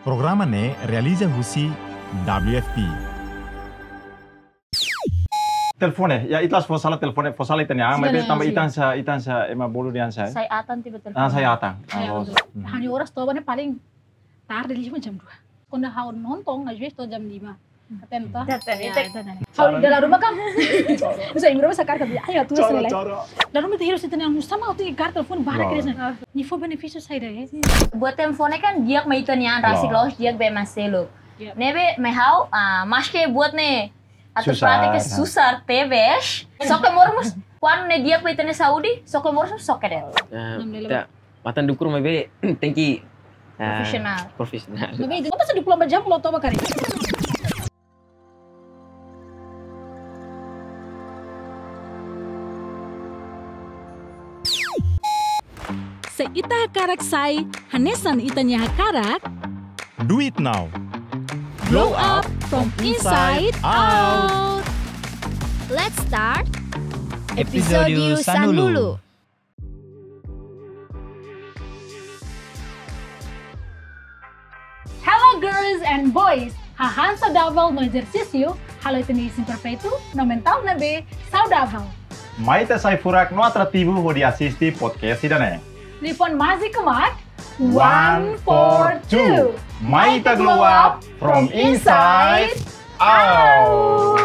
Programa ne realiza husi WFP. Teleponnya, ya itlas fosala teleponnya fosala itanya, mas tambah itansa ema bolu dian saya. Saya atan tiba-tiba. Saya atang. Hanya orang tobannya paling tarde cuma jam 2. Kau dah nonton aja itu jam 5. Atenta. Kalau dalam rumah kan, saya ingin rumah sekarang tapi ayo tuh selesai. Dalam rumah itu harus ditanya sama waktu ikat telepon barang kira-kira. Info beneficius saya deh. Buat teleponnya kan dia maitanya rasik loh dia be maselo. Nebe mehau mas ke buat nih. Atau praktiknya susah tebes. Soke mormus. Kuan ne dia maitanya Saudi, soke mormus soke deh. Tak, matan dukur mebe thank profesional. Mebe itu masa 24 jam lo toba kali. Sa ita hakarak say, hanesan itanya hakarak. Do it now. Glow up from inside out. Let's start Episódio Sanulu. Hello girls and boys. Hahansa Davao no exercício. Halo itu nih perfeito. No mental na be saudável. Maita sai furak no atrativo ho di assisti podcast idane. Telefon masih kemat. 1, 4, 2. Maita glow up from inside out.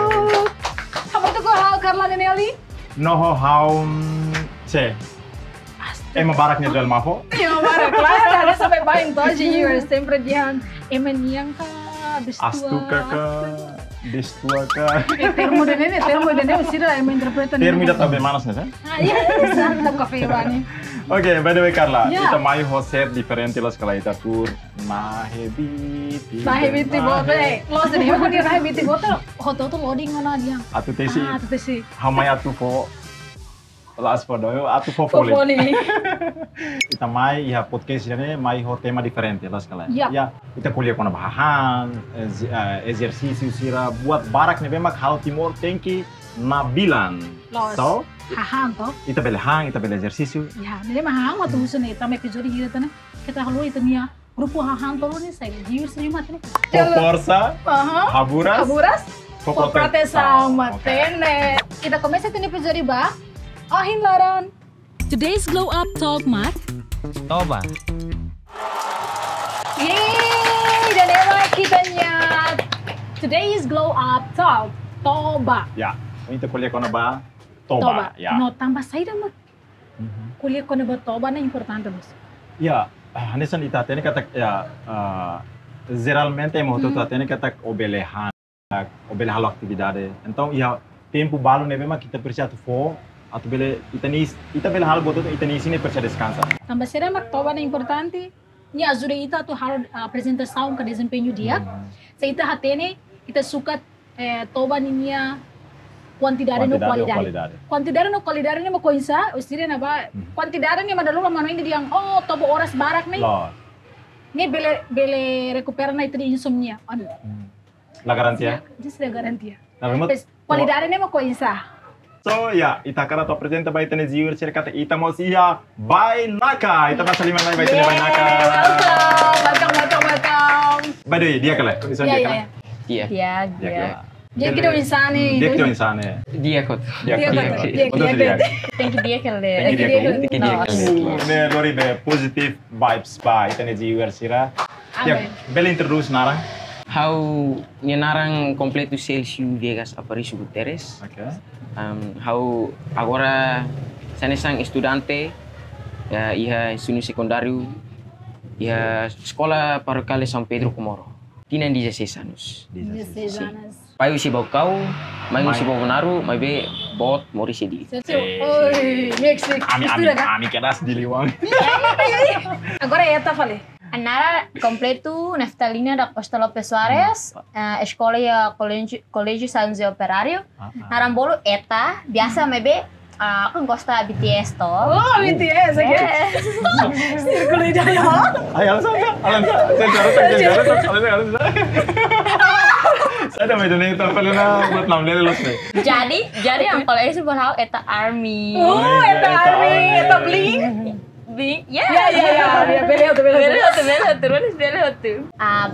Kamu tuh kok Carla Neneli? Noho haum ce. Emma baraknya jual maho. Ya barak lah, ada sampai main tuh aja you sempre dia emang ka Astuka ka, destua ka. Termo dene mesti ada yang interpretan. Termo data be manas nih, Iya, sangat kafe bani. Oke, by the way Carla, kita mai hoset diferente las kala ita tur mahebiti bote. Lo sedih aku dia mahebiti bote. Hoto tuh loading mana dia? Atu tesi. Atu tesi. Hamai atu fo las podoyo atu fo fole. Kita mai ya podcast ini mai ho tema diferente las kala. Ya, kita kuliah kona bahan, exercício sira buat barak ne bemak hal timor tengki nabilan. So, hahan toh? Ita bela hang, ita bela exercício. Ya, nele mahang waktu musuh nih, tambah episode hira tanah. Kita halu itu nih, grupo hahan toh nih saya, jiu serima nih. Força, haburas, proteção, matene. Kita começa esse episode ba? Ahin laran. Today's Glow Up Talk Mat. Toba. Yeay, dan emang kita nyat. Today's Glow Up Talk, Toba. Ya, kita kuliah kona ba? Toba. Ya. No, tambah saya dah kuliah kona ba toba na importante mas. Ya, hanesan ita tene kata ya geralmente mo tuh tene kata obelehan atividade. Então, ya tempo balo nebe ma kita percaya tu fo atau bele ita bele hal boto ita ni sini percaya descansa. Tambah saya mak toba na importante. Ni ajuda ita tu hal apresentação ke desempenho dia. Sa ita hatene ita suka toba ninya quantidade no qualidade. Quantidade no qualidade ni mo coisa, usire na ba? Quantidade ni madalo mano hindi diang tobo oras barak ni. Ni bele recupera na ito di insomnia. Ano? La garantia? Just la garantia. Qualidade ni mo coisa. So ya, ita kara to presenta ba ita ni ziur cerita ita mo siya by Naka. Ita pasal lima by ita by Naka. Welcome. By the way, dia kala. Dia. Dia kita insani. Dia kot. Thank you dia kali. Ne lori be positive vibes ba ita ni ziur sira. Ya, bel introduce narang. How narang completo sales you Vegas Aparicio Guterres. Okay. How agora sanesang estudante ya iha ensino secundário iha escola paroquial São Pedro Comoro. Tinha 16 anos. 16 anos. Pai si bau mai si bau naru, mai be bot mori sedi. Oi, Mexico. Ami keras di liwang. Agora eta falei. Anara completo Neftalina da Costa Lopes Soares, escola ya Colégio São José Operário. Narambolo eta biasa mebe kan Costa BTS toh. Oh, BTS oke. Sirkulo Hidayah. Alam sa. Saya dah macam ni tak perlu nak buat nama dia los ni. Jadi yang kalau itu berhal eta army. Oh, eta army, eta bling. bem. Ya, bele hotu. Bele hotu.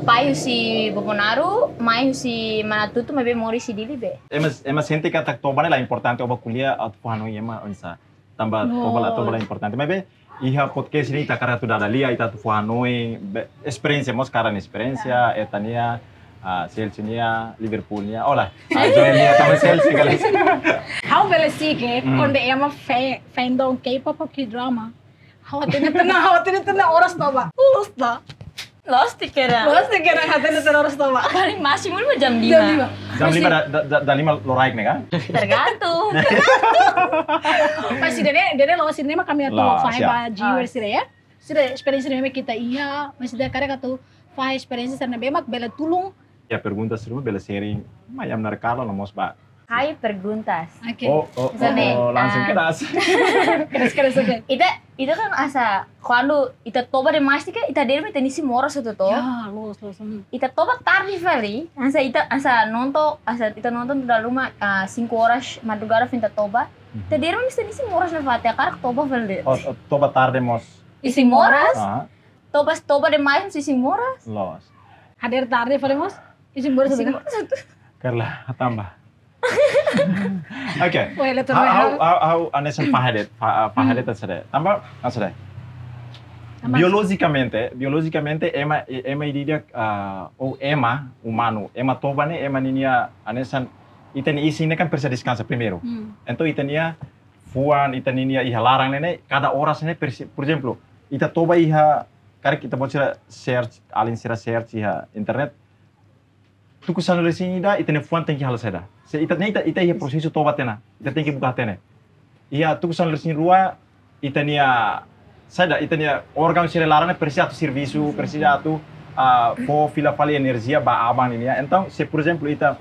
Pai si Bobonaru, mai si Manatutu, mas bem mori si dili be. Ema sente que a toba é importante, oba kuliah atau pahano ema onsa. Tambah toba é importante, mas bem iha podcast ini takara tu dada lia ita tu fuhanoi experiência mos karan experiência etania Chelsea-nia, Liverpool-nia. Olah, Joel-nia também Chelsea kali. How bele sige quando ema fandom K-pop que drama. How tenetena oras toba. Lost kira tenetena oras toba. Paling máximo jam 5. Jam 5 lo raik nih kan? Tergantung. Mas dene lo sini mah kami atau fai baji versi ya. Sudah experiência dene kita iya, mas dia cara katu fai experiência sana bemak bela tulung. Ya perguntas seru bela sharing. Mayam narkalo no mos ba. Hai perguntas. Okay. Langsung keras. Keras oke. Itu kan asa quando ita toba de mais que ita dele tenisi moras itu toh. Ya, los. Ita toba tarde vali. Ita nonton da rumah 5 horas madrugada finta toba. Ita dele tenisi moras na fate cara toba vali. Toba tarde mos. Isi moras? Toba de mais isi moras? Los. Hadir tarde falemos. Isi moras satu. Karla tambah. Okay. Well, how anesan pahadet asade. Tambah asade. Biologicamente ema idia ou ema humano, ema tobane ema ninia anesan itani isine kan precisa descansa primeiro. Então itania fuan itaninia iha larang nene cada horas nene por exemplo, ita toba iha cara kita mau search alin sira search iha internet. Tu kusano lesinida itane fuan tem que halaseda. Se ita iha prosesu toba tena. Ita tem que buka tene. Ia tu kusano lesin rua itania itania organ sira larang precisa tu serviço, precisa tu po fila fali energia ba abang ini ya. Então, se por exemplo ita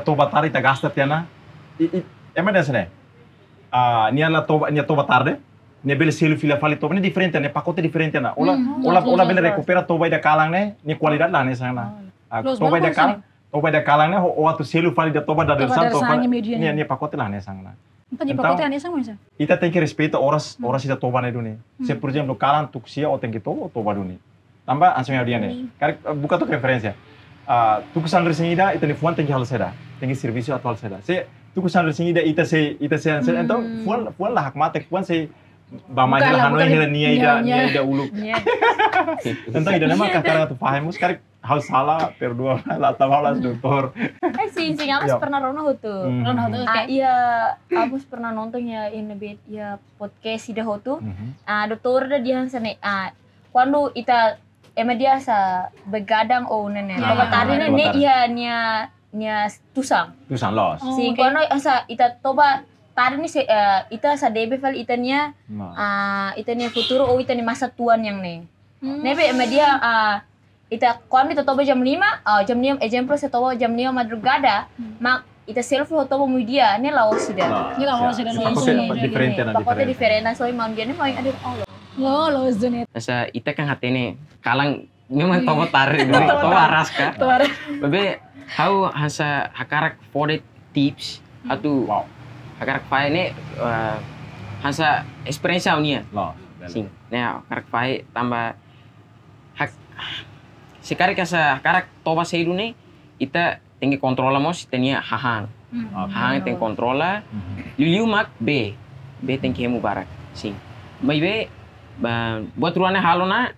toba tarde ita gasta tena. Ema dessa né? Nia toba tarde. Ne bele selu fila fali toba ne diferente ne pacote diferente na. Ola bele recupera toba ida kalang ne ni qualidade lá ne sana. Toba ida kalang ne o atu selu fali da toba da dersan toba. Ni pacote lá ne sana. Então, pacote ane sang mas. Ita tem que respeitar horas ita toba ne duni. Se por exemplo kalang tuksia o tem que toba duni. Tambah ansung ya dia ne. Kar buka tu referência. Tu kusan resingida ita ni fuan tem que halseda. Tem que serviço atual seda. Se tu kusan resingida ita se então fuan lah hakmate fuan se bamanya lah hanoi hela nia ida ulu. Então ida nama kakara tu fahimus kar hal salah perdoa lah tawalas doktor. Sim, Amas pernah Rono Hotu. Iya, Amas pernah nonton ya ini ya podcast ida Hotu. Doktor dah dia sana quando ita dia sa begadang o nene. Toba tadi nene iya nia tusang los. Si quando asa ita toba tadi ni ita sa debe fal itania futuro o itania masa tuan yang ne. Nebe dia ita quando ita toba jam 5, jam 5 exemplo se toba jam 5 madrugada, mak ita selfie toba muy dia ne laosida. Ni laosida diferente na pacote diferente so imam dia ne mau ada Lo Zonet. Asa ita kan hatene kalang memang toba tarik toba araska. Bebe how hasa hakarak for tips atau hakarak fai ne hasa experiência unia. Sim. Nah, hakarak fai tambah sekarang kasa hakarak toba seidu ne ita tinggi kontrola mos tenia hahan. Hahan tem kontrola. Liu mak B tinggi hemu barak. Sim. Mai buat ruannya halona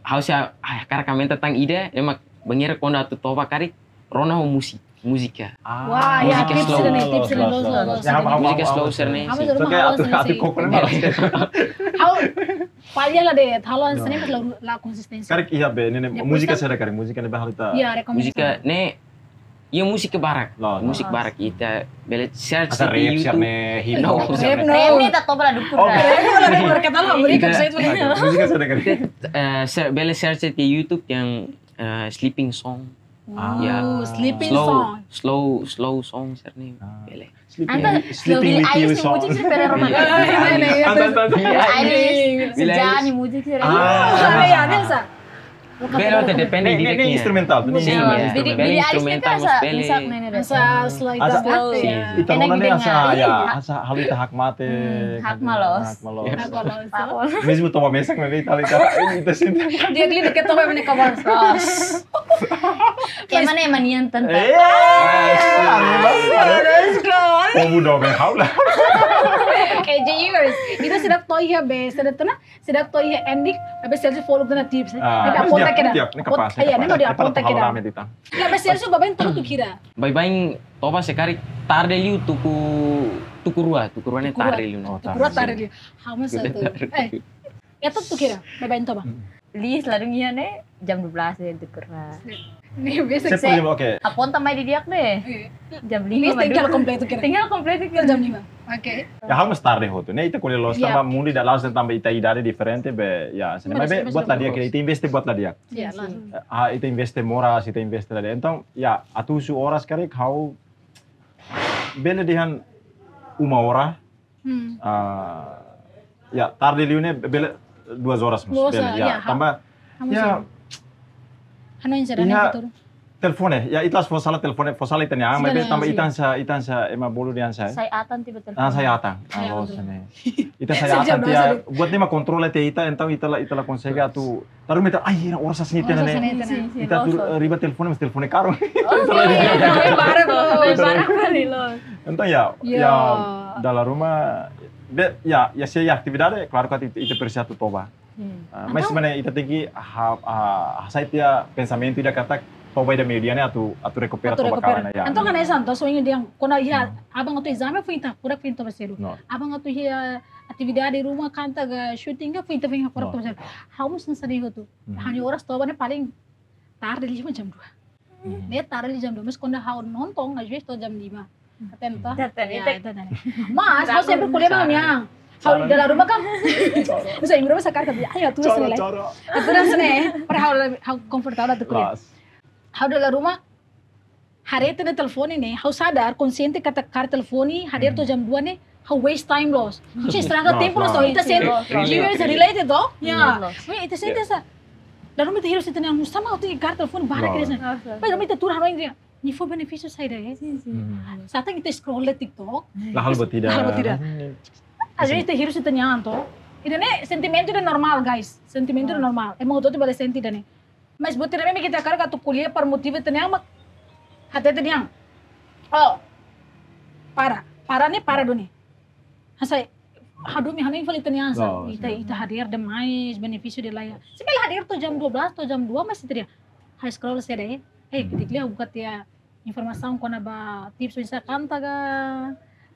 harusnya karakamenta tentang ide emak bengir konda tu toba karik rona musika. Wah, ya tips musika slow serne. Kayak atu kokon. How palya lah deh, halo seni pas la konsistensi. Karik iya be, ne musika sada karik musika ne bahal ita. Iya, musika ne iya musik barak, musik barak ita belet search di YouTube. Rap tak toba lah dukur. Dukur kata lo beri website punya. Musika sada karik. Belet search di YouTube yang sleeping song. Ya, sleeping song. Slow song serne bele. Sleeping with you song. Sejani musik serne. Ya, ada sa. Belo te depende Ini instrumental. Sim, beli instrumental mas beli. Asa slide slow ya. Ita nona ne asa halita hak mate. Hak malos. Mesmo toma mesak me ita ita sinta. Dia geli deket toma mene kabar. Kayak mana yang manian tante? Let's go. Kamu dong haula. Years. Itu sedap toy ya be, sedap toy ya ending, habis selfie follow na tips. Tidak aponta kena. Iya, ini mau dia aponta kena. Ya habis selfie babain tuh kira. Baik toba sekali tarde liu tuku rua ne tarde liu. Tuku rua tarde liu. Hamas satu. Itu tuh kira, babain toba. Li selanjutnya nih jam 12 ya tuku rua. Nih biasa saya. Oke. Aponta mai di diak deh. Jam 5 tinggal komplit tuh kira. Tinggal komplit jam 5. Oke. Ya harus tarde hotu. Nih itu kuliah los tambah mundi da langsung tambah ita idade diferente be ya. Mas be buat lah dia kira itu investe buat lah dia. Iya lah. Itu investe moras, itu investe lah dia. Então ya atusu horas kare kau bele dihan uma hora. Ya tarde liune bele 2 horas mas bele ya. Tambah ya ano yung sarana futuro? Telefone, ya itlas fosala telefone, fosala itanya, mas tambah itansa ema bolu dian saya. Saya atan tiba telepon. Saya atan. Halo sene. Ita saya atan dia buat dia controle te ita, então ita consegue atu. Taru meta, ai, ora sa sinita ne. Ita tu riba telefone, mas telefone caro. Barang kali lo. Então ya dalam rumah ya saya atividade, claro que ita precisa tu toba. Mas sebenarnya ita tinggi saya dia pensamento ida kata toba ida medianya atu recupera toba karana ya. Então kan essa então sonho dia quando ia abang tu exame foi tá pura foi toba cedo. Abang tu ia atividade rumah kanta ga shooting ga foi também pura toba cedo. Harus nasari itu. Hanya horas toba ne paling tarde lima jam 2. Ne tarde jam 2 mas quando hau nonton às vezes to jam 5. Atenta. Mas eu sempre kuliah banyak. Kalau dalam rumah kan, bisa ingin rumah sekarang tapi ayo tuh selesai. Aturan selesai. Padahal how comfortable tuh kuliah. How dalam rumah, hari itu telepon ini, how sadar, konsiente kata kar telepon ini, hari itu jam 2 nih, how waste time loss. Jadi setengah tempo loss, itu sih, juga related toh, ya. Itu sih sa. Dalam itu harus itu yang sama waktu kar telepon barang kira. Dalam itu turun orang ini. Ini for benefit saya deh. Saat kita scroll TikTok. Lah hal tidak. Às vezes tem hirus itu nyanto. Itu nih sentimento itu normal guys, sentimento itu normal. Emang itu boleh sentir nih. Mas buat tidak memang kita karena tu kuliah per motif itu nih, hati itu nih. Oh, para nih para doni. Hasai, hadu mi hanu infal itu nih asa. Ita hadir demais benefício de laia. Sebelum hadir tuh jam 12 atau jam 2 masih tidak. High scroll saya deh. Ketika buka dia informasi kau ba tips bisa kanta ga.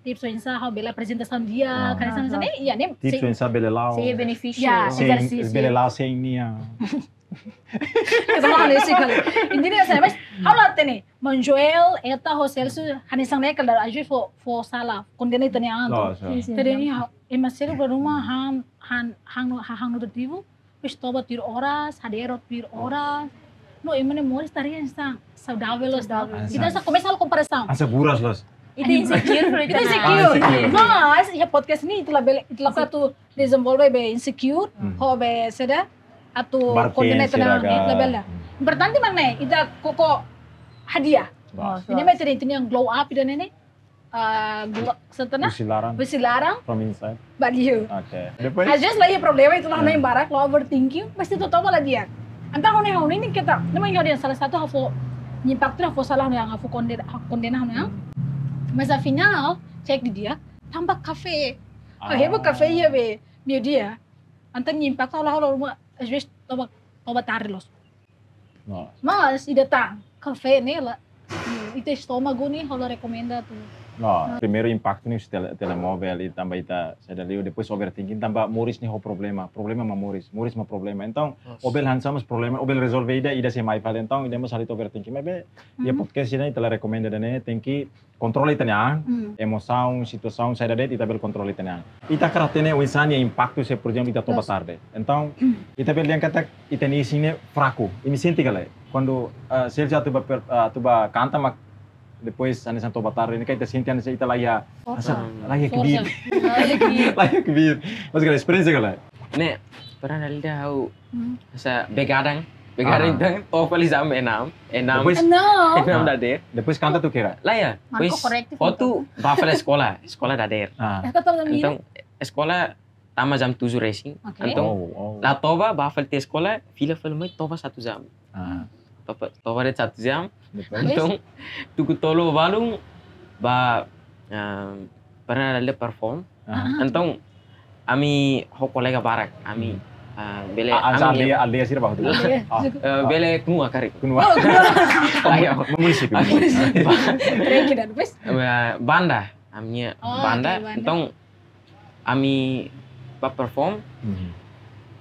Tips insa how bela apresentação dia, karena sana iya nih. Tips insa belelau. Saya benefício. Ya, exercício. Belelau sem nia. Kesalahan sih kali. Intinya saya mas, how latte nih, Manjoel, eta hostel su, hanisang nih kalau aja fo salah, kondena itu nih anto. Jadi ini emasero berumah hang nutritivo, wis toba tir horas, hadero tir horas. No, emang mau tarian sang saudável los. Kita sa começar a comparação. Aseguras los. Itu insecure. Mas, ya podcast ini itulah tu desenvolve be insecure, ho be seda atau kondena tenang itu bela. Bertanti mana? Ida koko hadiah. Ini macam itu yang glow up dan ini setelah bersilarang from inside. But you. Okay. Aja lagi problema itulah yang barak lo overthinking pasti tu tahu lah dia. Antara hone ini kita, namanya dia salah satu hafo impacto hafo salah yang hafo kondena yang. Mas afinal, cek di dia, tambah kafe. Heba kafe ya be, dia. Antang nyimpak tau lah rumah, às vezes toba tarde los. Mas ida tá, kafe nih lah. Itu estômago nih, kalau recomenda tuh. Primeiro impacto nih telemóvel e também saya liu depois overthinking tambah Moris nih problema ma Moris ma problema. Então, obel hansamos problema, obel resolve ida se mai fala. Então, ida mas halit overthinking. Mas ya podcast ini telah recomenda dane tem que controle itanya, emoção, situação, saya dade ita bel controle itanya. Ita karatene o insania impacto se por exemplo ita toba tarde. Então, ita bel yang kata ita ni sini fraco. Ini senti kala. Quando se já tuba canta mak depois anisan toba tarde ini kita senti anisan ita laya kebir. Laya kebir. Mas kala experiência kala. Ne, pernah ada hau asa begadang Negara então, TOEFL exam enam dader. Depois canta tu kira. Lá ya, pois foto bafal escola dader. Então, escola tama jam 7 racing. Então, lá toba bafal te escola, fila mai toba 1 jam. Toba de 1 jam. Então, tu tolo balung ba pernah ada perform. Então, ami ho kolega barak, ami bele alia sira bah tu. Bele kunua kari. Kunua. Ayo, munisip. Banda, amnya banda. Então, ami ba perform.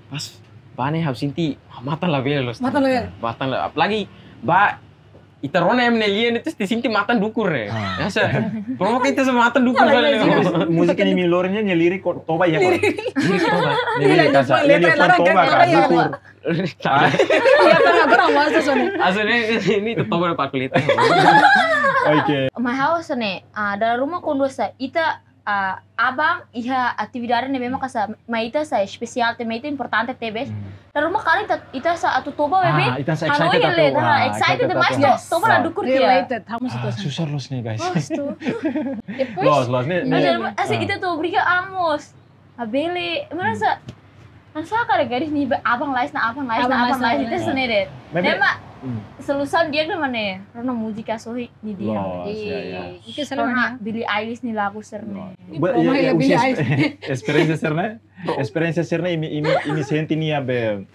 Pas bane harus inti mata lah bele los. Mata lah. Apalagi ba Itarona yang menelian itu disinti matan dukur ya. Asa, promo kita sama matan dukur kali. Musik ini milornya nyelirik kok toba ya kok. Lirik toba. Nyelirik kasa. Lirik toba kan dukur. Iya kan orang masa soalnya. Aslinya ini toba Pak Kulit. Oke. Mahal sene, dalam rumah kondosa ita abang iha atividade ne memang kasa maita sa especial te maita importante te bes. Dalam rumah kali ita sa atu toba bebe. Ita sa excited atau. Excited demais toba na dukur dia. Related, kamu situasi. Susah los nih guys. Depois, nih. Asik ita tu briga amos. Abele, merasa Masa cara garis ni abang lais itu sendiri. Memang solusan dia kan mana? Karena musika sohi ni dia. Itu selalu Billie Eilish ni lagu serne. Experiência serne ini senti ni abe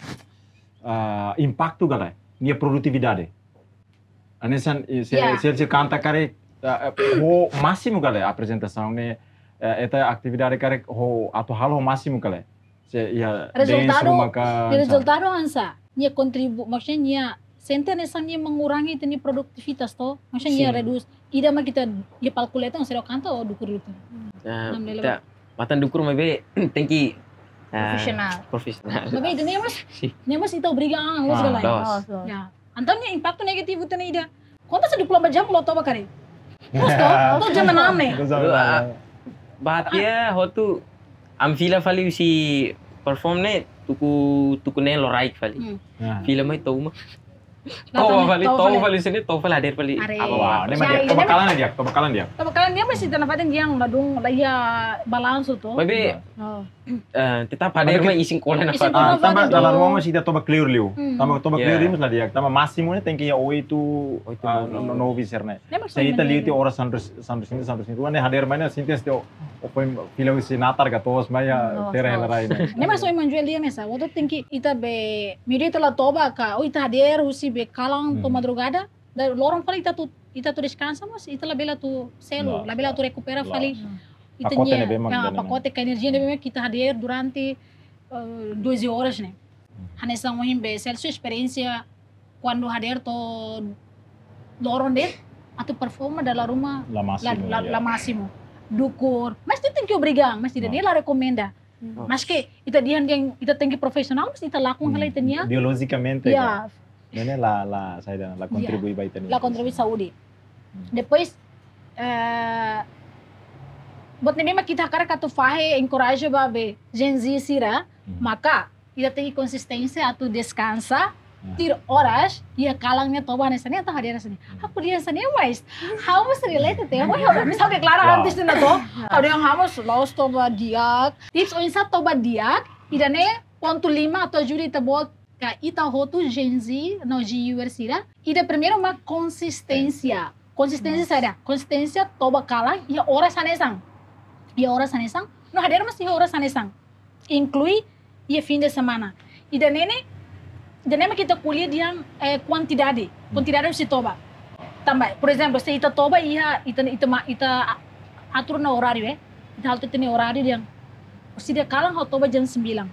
impacto galera, minha produtividade. Anesan se canta care o máximo galera apresentação né, eta atividade care o atu halo máximo galera. Resultado ansa, nia maksudnya nia sente nessa nia mengurangi teni produktivitas to, maksudnya nia redus. Ida mah kita dia kalkulasi yang serok kantor dukur. Kita matan dukur mebe tengki profesional. Mebe itu nia mas itu obrigang lo segala. Ya, antaranya impacto negativo teni ida. Konta sa 24 jam lo to bakari. Posto, to jam 6 nih. Batia hotu am fila fali si perform ne tuku ne loraik fali. Fila mai tau mah. Tau fali sini tau fali hadir fali. Apa ne mah kebakalan dia. Kebakalan dia masih tanah yang ladung laya balanso to. Bebe. Tetap hadir mah ising kolen apa. Tama dalam rumah masih dia toba clear liu. Tama toba clear liu lah dia. Tama máximo ne tem que ia 8 9 serne. Saya ita liu ti ora santos ini. Tuan ne hadir mana sintes tio opem filau si natar gatos maya terra helarai. Ne mas oi manjuel dia mesa. Waktu tinggi ita be mirita la toba ka oi ita hadir usi be kalang to madrugada. Da lorong fali ita tu descansa mas ita la bela tu selo, la bela tu recupera fali. Pacote pacote que energia ne kita hadir durante 12 horas né. Hanesa mohim be sel sua experiência quando hadir to lorong det atau performa dalam rumah la máximo. Dukur, mas tu tem que obrigar, mas tidak dia lah recomenda. Mas que ita dia yang ita tem que profesional, mas ita lakukan hal itu nya. Biologicamente. Ya. Ini la saya la contribui baik tadi. La contribui saúde. Depois buat memang kita cara katu fahe encourage babe genzi sira, maka ita tem consistência atau descansa. Tir horas ia kalangnya toba nessa nem atau hadir nessa nem. Aku dia nessa nem mais. Harus related ya. Misal declara antes na to. Ada yang harus los toba diak. Tips o insa toba diak. Ida ne ponto 5 atau juri tabot ka ita hotu genzi no universidade. Ida primeiro uma consistência. Consistência saja. Consistência toba kalang ia horas sanesang. Ia horas sanesang. No hadir mas ia horas sanesang. Inclui ia fim de semana. Ida nene jangan kita kuliah dia quantidade si toba. Tambah, por exemplo, se ita toba ita atur na horário ita halto tene horário yang se dia kalang hau toba jam 9.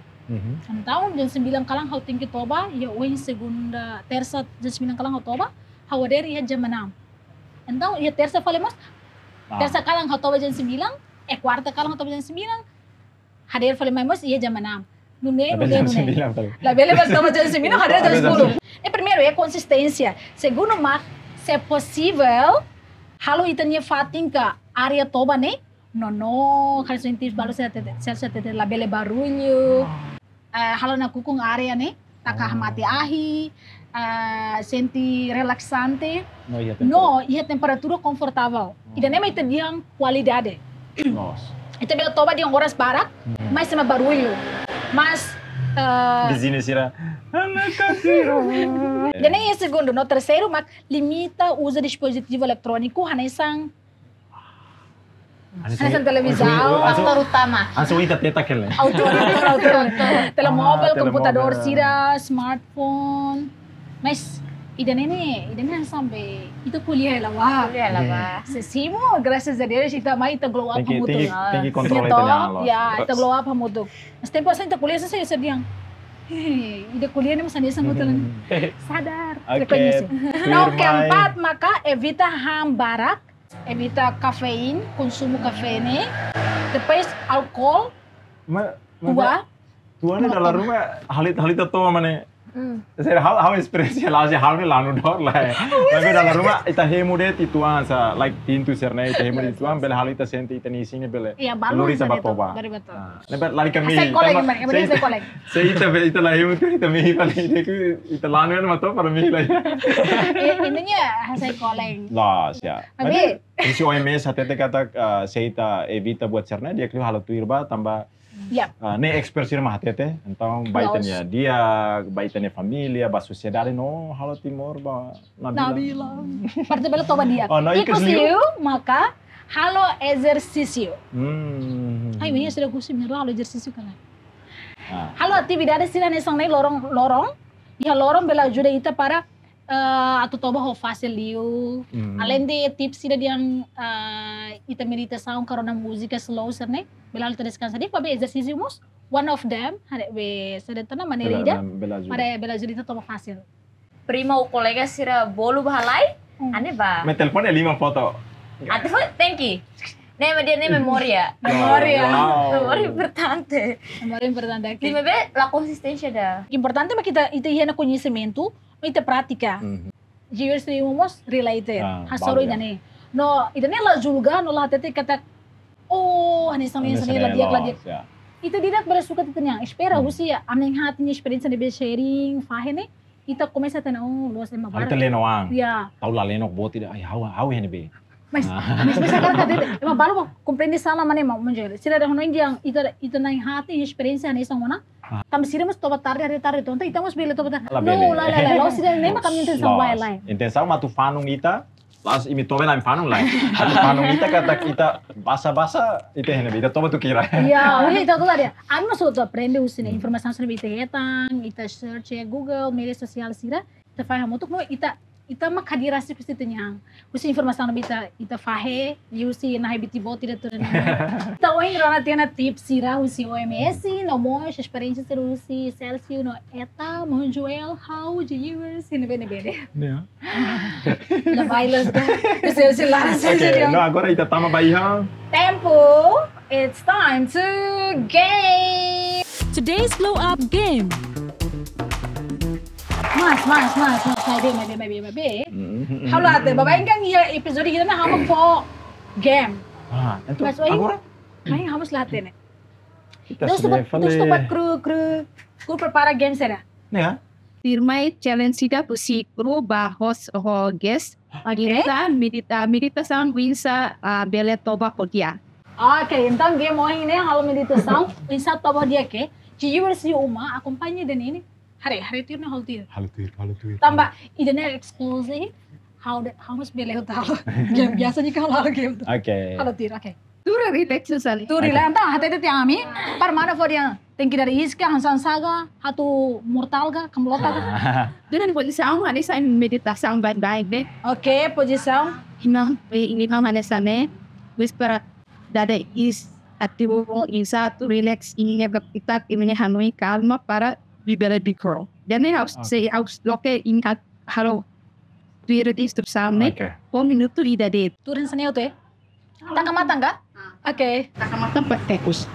Então, jam 9 kalang hau tinggi toba, ia oin segunda, terça jam 9 kalang hau toba, hau ader ia jam 6. Então, ia terça falei mas, terça kalang hau toba jam 9, quarta kalang hau toba jam 9, hader falei mas ia jam 6. Nune. La bela estava jam 9, hadir jam 10. Primeiro consistência. Segundo, se possível, halo itanya fatin ka area toba ne? No, harus intis baru saya la bela barulho. Halo na kukung area ne? Takah mati ahi. senti relaxante, No, e a temperatura confortável. E daí nem tem qualidade. Nossa. Então eu toba de horas barak, mas sem barulho. Mas Vizinho sira. e nem é segundo, no terceiro, mas limita o uso de dispositivo eletrônico, hanesang televisão, Faktor utama. Langsung ita teta kele. autor, telemóvel, telemóvel. computador, sira, smartphone. Mas ida nene sampai itu kuliah lah wah. Kuliah lah, Pak. Sesimo, graças a Deus, kita mai kita glow up Tem hamutuk. que controlar itu nyalo. Ya, kita glow up hamutuk. Mas tempo assim kita kuliah saya sediang. Ida kuliah ni masanya sang betul. Sadar. Oke. No, keempat, maka evita barak, evita kafein, konsumo kafeine, depois álcool, Tua ni dalam rumah halit tua mana? Saya hal experience lah, hal ni lanu dor lah. Tapi dalam rumah ita hemu deh tituan sa like pintu serna ita hemu tituan bela hal ita senti ita ni sini bela. Iya, baru Luri sa batoba. Dari betul. Lepas lari kami. Saya koleng, saya koleng. Saya ita lah hemu tu ita mihi paling ita lanu kan mato para mihi lah. Intinya saya koleng. Lah, ya. Tapi si OMS hati kata saya ita evita buat serna dia keliu hal tu irba tambah. Ya. Ne expert sih mah tete, então baitannya dia, baitannya familia, ba sociedade no, halo timor ba Nabila. Parte bela toba dia. Oh, no, Inclusive, maka halo exercício. Ai, minha sudah gusi menurut halo exercício kan. Halo atividade sila nesang nei lorong. Ya lorong bela ajuda ita para atau toba ho fácil liu. Além de tips sila yang ita meditação karena música slow serne. Bela alta descansa dia, pabe exercício mus. One of them, ada be sedentana maneira ida. Para bela ajuda ita toba fácil. Prima o colega sira bolu bahalai, ane ba? Me telepon 5 foto. Ate foi, thank you. Nem dia nem memória. Memória importante. Memória importante aqui. Lima be la consistência da. Importante mas kita ita hiana conhecimento, ita prática. Jewels ni umos related. Hasoro ida ni. No, ida ni la julga no la tete kata oh, hanis sampai la diak. Ita tidak bersuka titanya. Espera usia ameng hatinya experiência de sharing, fahene. Ita começa a ter luas ema barang. Ita lenoang. Ya. Tahu lah lenok bot tidak. Ay, how ini be. Mas sekarang tadi ema baru compreende sala mana mau menjadi. Sila dah hono yang ita naik hati experiência hanis sama mana. Tam sira mas tobat tarde tonta ita mas bele tobat. No, la. Sira nem kami intenção vai lá. Intenção matu fanung ita. Las imi tobe na fanung lah. Atu fanung ita kata kita basa ita hene ita toba tu kira. Ya, ita tu dia. Anu so tu aprende usine informação sobre ita etang, ita search Google, media sosial sira. Ita faham untuk no ita mah kadirasi pasti tanya. Usi informação na ita fahe, usi na habiti bot ida tu. Ita oin rana tiana tips sira usi OMS, no mosh experiência sira usi Celsius no eta monjoel how do you use in bene. Ya. La bailas da. Usi lá. Okay, no agora ita tama baihang. Tempo, it's time to game. Today's Glow Up game. Mas, halo ate, babain kan iya episode kita na hamok po game. Itu Mas agora? Main hamos lahat ne. Kita Terus tubat kru prepara game será? Né? Firmai challenge sida pusi kru ba host ho guest. Agita meditação winsa bele toba podia. Okay, então game mo ini halo meditação, insa toba dia ke. Jiwa si uma acompanha dan ini. Hari itu na hal tir. Halo tuir. Tambah idenya eksklusif. How much bele hotel. Game biasanya kalau game tuh. Oke. Halo tir, oke. Tura relax sali. Tu rilanta hati itu tiami. Par mana for yang tinggi dari iska hansan saga hatu mortal ga kamlota ga. Dengan posição ada sa meditação baik deh. Oke, posição. Ini mana sana. Whisper dada is ativo insa tu relax ini kita ini hanoi calma para liberar di curl. Dan ini harus ingat halo tuir di stop samne. Po minuto ida deh. Turun seni itu ya. Tak kamata enggak? Oke. Nakamata patekus.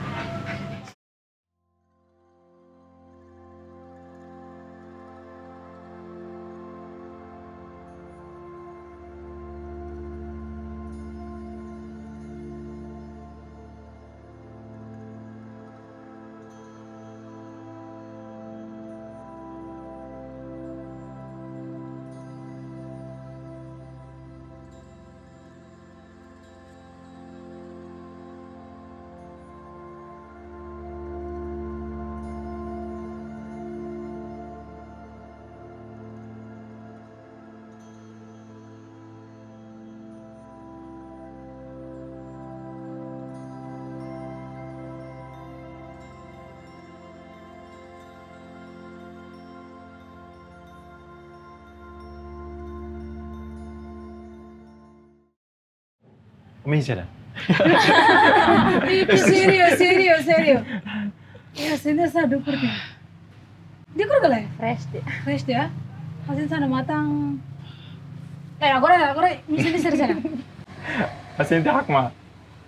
Misera. Serio. Ya, sini saya dukur deh. Dia kurang galak? Fresh dia. Hasil sana matang. Agora, misalnya sana. Paciente Hakma.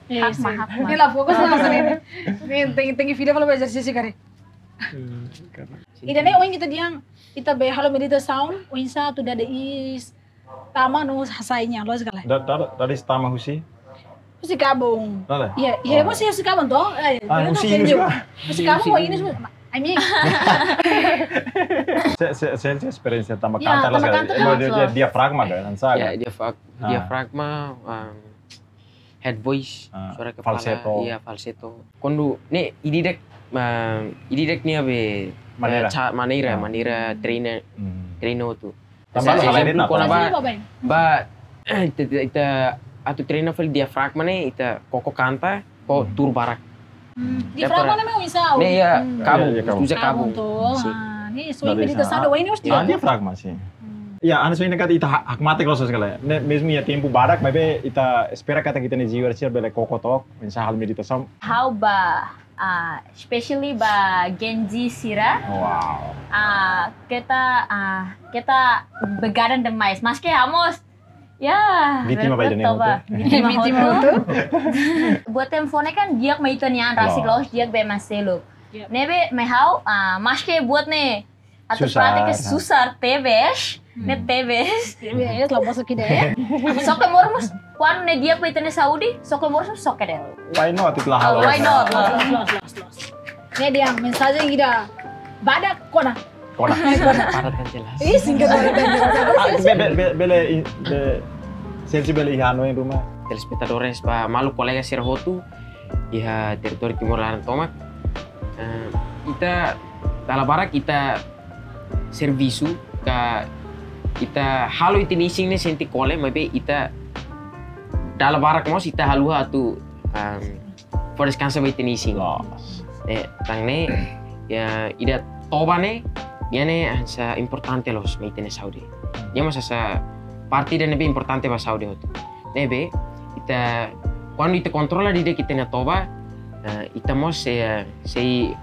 Hakma. Ini lah fokus langsung ini. Tinggi video kalau belajar sisi kare. Ida nih orang kita diang kita be halo meditação, insa tu dada is tama no hasainya lo segala. Dari tama husi. Husi kabung. Nada. Iya, mo husi kabung toh. Husi kabung ini semua. I mean. Saya experience tama kantor lah. Dia diafragma kan, Ya, diafragma, head voice, suara kepala, falsetto. Iya, falsetto. Kondo, nih ididek nih abe manera trainer tu. Tambah halain Ba ita atu trainer fal diafragma nih ita koko kanta ko tur barak. Diafragma namanya bisa. Nih ya kabung, usa kabung. Nih soalnya meditação do ini mesti. Diafragma sih. Ya, anu soalnya kata ita hakmate kalau sekali. Mesmo ya tempo barak, mas ita espera kata kita nih jiwa sih bela koko tok, misal hal meditação. How ba especially ba Genji Sira. Wow. Kita begadan demais. Mas que amos. Ya, Vítima ba ida Vítima itu. Buat temfone kan dia maitanya rasi los dia be Marcelo. Nebe mehau mas que buat ne atau praktik susar tebes. Ne tebes. Tebes lah masuk ide. Sok mormus kuan ne dia maitanya Saudi, sok mormus sok deh. Why not itlah hal. Why not? Los. Ne dia mensagem ida. Badak kona. Parat kan jelas. Ih, singkat banget. Bele sensi bele ihano yang rumah. Telespectadores pa malu kolega Sirhotu iha teritori Timor Laran Tomak. Ita dalam barak ita servisu ka ita halu iti nising ne senti kole mabe ita dalam barak mos ita halu atu for descansa iti nising. Tang ne ya ida toba ne Yane sa importante los meitene Saudi. Yama sa partida nebe importante ba Saudi hotu. Nebe ita quando ita controla di kita na toba ita mos sei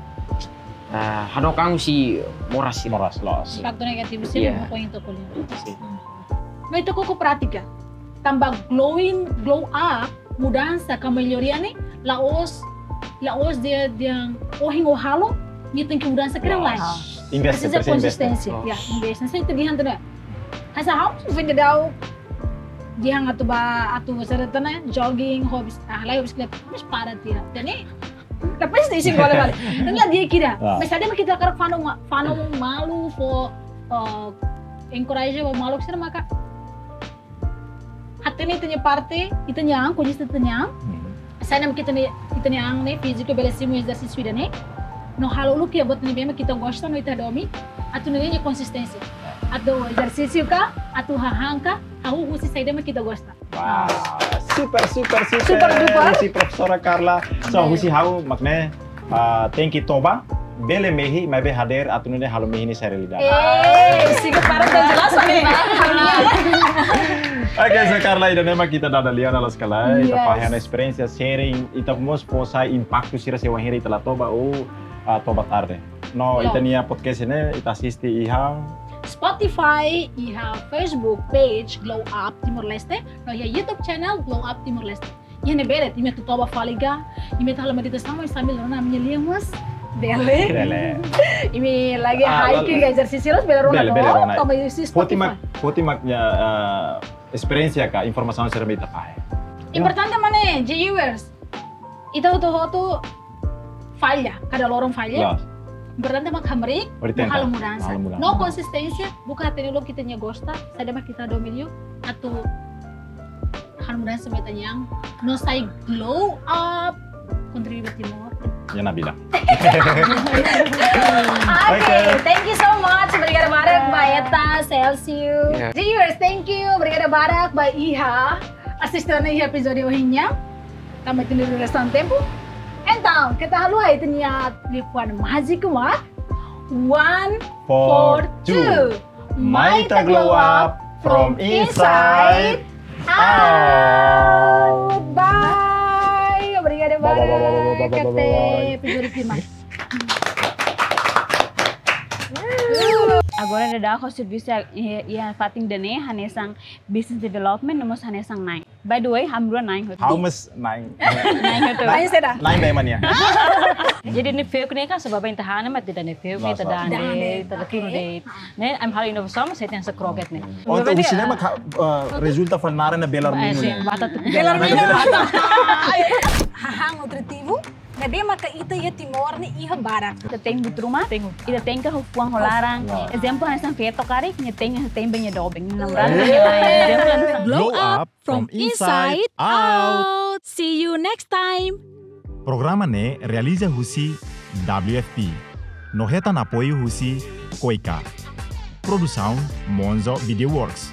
hadokang si moras los. Impacto negativo sih mo ko into kuliah. No itu koko prática. Tambah glow up, mudança, ka melhoria ne laos dia ohing o halo, ni tem que mudança kira lain. Precisa consistência. Ya, investasi itu dihan tuh. Asa harus vender dau dihan atu seretana jogging, hobis, lain bicicleta, mas para dia. Dan dapat sih sih boleh. Enggak dia kira. Misalnya kita karak fano malu for encourage malu sih maka hati ini tanya parte, itu nyang, kunci itu nyang. Saya nama kita nyang nih, físico belíssimo exercício nih. No halo lu que buat nih bema kita gosta no ita domi, atu nilainya konsistência. Atu exercício ka, atu hahang ka, aku husi saya dema kita gosta. Wow, super duper. Si Profesora Carla, so husi hau makne thank you toba, bele mehi, mabe hadir atu nilai halo mehi ni saya lidah. Singkat parah dan jelas nih. Oke, so Carla ida nema kita dada lian ala skala, ita pahen experiência sharing, ita mos posai impacto sira se wahiri ita la toba toba tarde. No, ita nia podcast ini ita asisti iha Spotify, iha Facebook page Glow Up Timor Leste, no iha YouTube channel Glow Up Timor Leste. Iha ne beret, ime tu toba faliga, ime ta hala meditação sambil rona minha limas. Bele. Ime lagi hiking exercício bele rona. Toba isi Spotify. Potimaknya experiência ka informação serba ita pahe. Importante mana, viewers. Ita hotu falha, cada lorong falha. Importante mak hamrik, hal mudança. No consistência, bukan tenelo kita nya gosta, sada mak kita domilio atau hal mudança meta yang no sai glow up contribute Timor. Ya Nabila. Okay, thank you so much Brigada Barak by Eta Celsius. Viewers, thank you Brigada Barak by Iha. Assistindo esse episódio hoje. Também tendo relação tempo. Então, kita halu hai tanya telefon magic mah 142. Maita glow up from inside out. Bye. Obrigada, Bara. Kate, pijuri firma. Agora da dá o serviço e a fating dene hanesang business development nomos hanesang nine. By the way, hamdua nine. How much nine? Nine itu. Nine seda. Nine diamond ya. Jadi ni feu kene kan sebab intahan mat tidak ni feu ni tidak ni tidak kini date. Ne I'm hal inovação mas itu yang sekroget ni. Oh, tu usia mah resulta falnara na belar minu. Bata tu. Belar minu. Hahang nutritivo. Nade maka ita ya timor ni iha barak. Ita tem but rumah, ita tem ka puang holarang. Exemplo hanesang feto kari, nya tem banyak dobeng. Namran Glow up from inside out. See you next time. Programa ne realiza husi WFP. Nohetan apoio husi Koika. Produção Monzo Video Works.